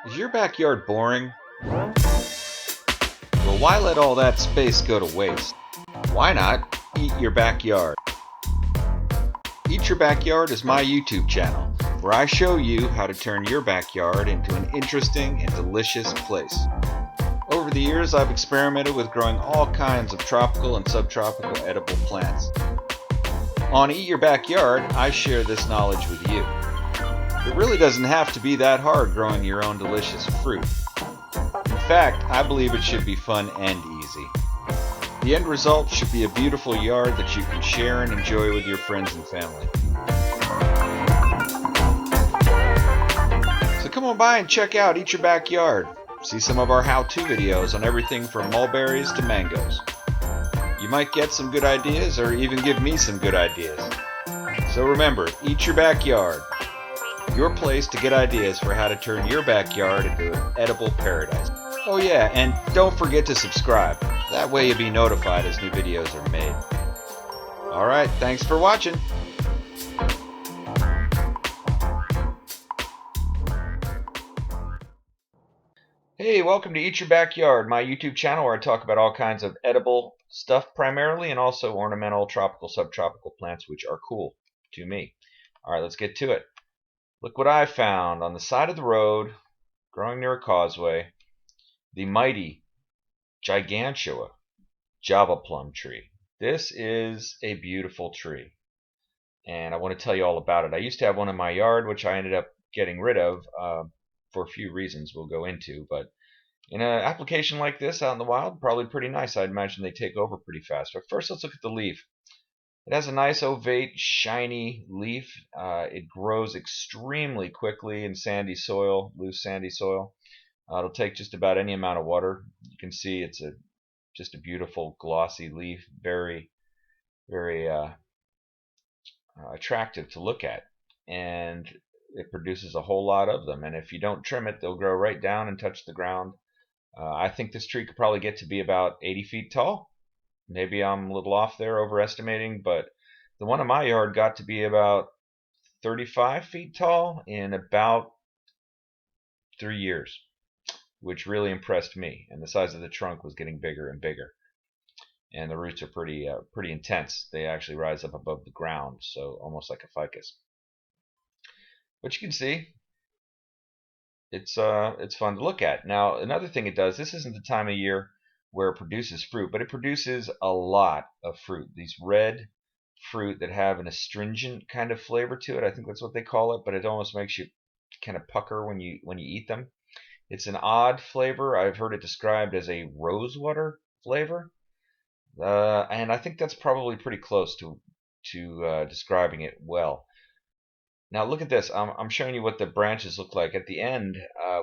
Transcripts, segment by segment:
Is your backyard boring? Well, why let all that space go to waste? Why not eat your backyard? Eat Your Backyard is my YouTube channel, where I show you how to turn your backyard into an interesting and delicious place. Over the years, I've experimented with growing all kinds of tropical and subtropical edible plants. On Eat Your Backyard, I share this knowledge with you. It really doesn't have to be that hard growing your own delicious fruit. In fact, I believe it should be fun and easy. The end result should be a beautiful yard that you can share and enjoy with your friends and family. So come on by and check out Eat Your Backyard. See some of our how-to videos on everything from mulberries to mangoes. You might get some good ideas or even give me some good ideas. So remember, Eat Your Backyard. Your place to get ideas for how to turn your backyard into an edible paradise. Oh yeah, and don't forget to subscribe. That way you'll be notified as new videos are made. Alright, thanks for watching. Hey, welcome to Eat Your Backyard, my YouTube channel where I talk about all kinds of edible stuff primarily and also ornamental, tropical, subtropical plants which are cool to me. Alright, let's get to it. Look what I found on the side of the road, growing near a causeway, the mighty Gigantea Java plum tree. This is a beautiful tree, and I want to tell you all about it. I used to have one in my yard, which I ended up getting rid of for a few reasons we'll go into, but in an application like this out in the wild, probably pretty nice. I'd imagine they take over pretty fast. But first, let's look at the leaf. It has a nice ovate, shiny leaf. It grows extremely quickly in sandy soil, loose sandy soil. It'll take just about any amount of water. You can see it's just a beautiful glossy leaf, very, very attractive to look at. And it produces a whole lot of them. And if you don't trim it, they'll grow right down and touch the ground. I think this tree could probably get to be about 80 feet tall. Maybe I'm a little off there, overestimating, but the one in my yard got to be about 35 feet tall in about 3 years, which really impressed me. And the size of the trunk was getting bigger and bigger. And the roots are pretty intense. They actually rise up above the ground, so almost like a ficus. But you can see, it's fun to look at. Now, another thing it does, this isn't the time of year where it produces fruit, but it produces a lot of fruit. These red fruit that have an astringent kind of flavor to it. I think that's what they call it, but it almost makes you kind of pucker when you eat them. It's an odd flavor. I've heard it described as a rosewater flavor, and I think that's probably pretty close to describing it well. Now look at this. I'm showing you what the branches look like at the end.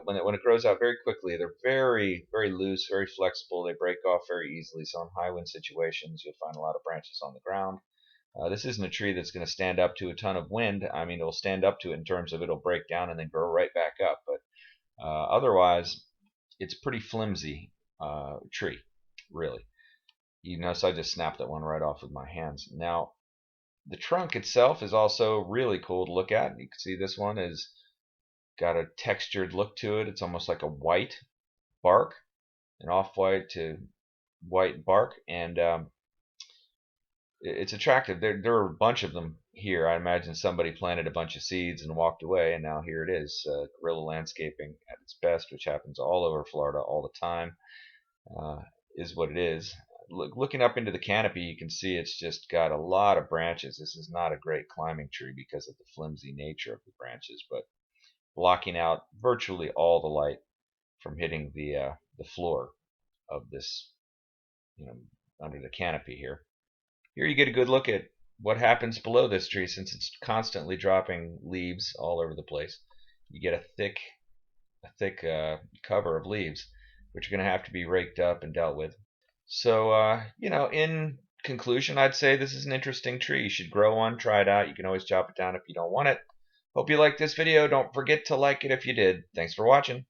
When it grows out very quickly, they're very, very loose, very flexible. They break off very easily. So in high wind situations, you'll find a lot of branches on the ground. This isn't a tree that's going to stand up to a ton of wind. I mean, it'll stand up to it in terms of it'll break down and then grow right back up. But otherwise, it's a pretty flimsy tree, really. You notice I just snapped that one right off with my hands. Now, the trunk itself is also really cool to look at. You can see this one is got a textured look to it. It's almost like a white bark, an off-white to white bark, and it's attractive. There are a bunch of them here. I imagine somebody planted a bunch of seeds and walked away, and now here it is. Guerrilla landscaping at its best, which happens all over Florida all the time, is what it is. Looking up into the canopy, you can see it's just got a lot of branches. This is not a great climbing tree because of the flimsy nature of the branches, but blocking out virtually all the light from hitting the floor of this, under the canopy here. Here you get a good look at what happens below this tree since it's constantly dropping leaves all over the place. You get a thick cover of leaves, which are going to have to be raked up and dealt with. So, in conclusion, I'd say this is an interesting tree. You should grow one, try it out. You can always chop it down if you don't want it. Hope you liked this video. Don't forget to like it if you did. Thanks for watching.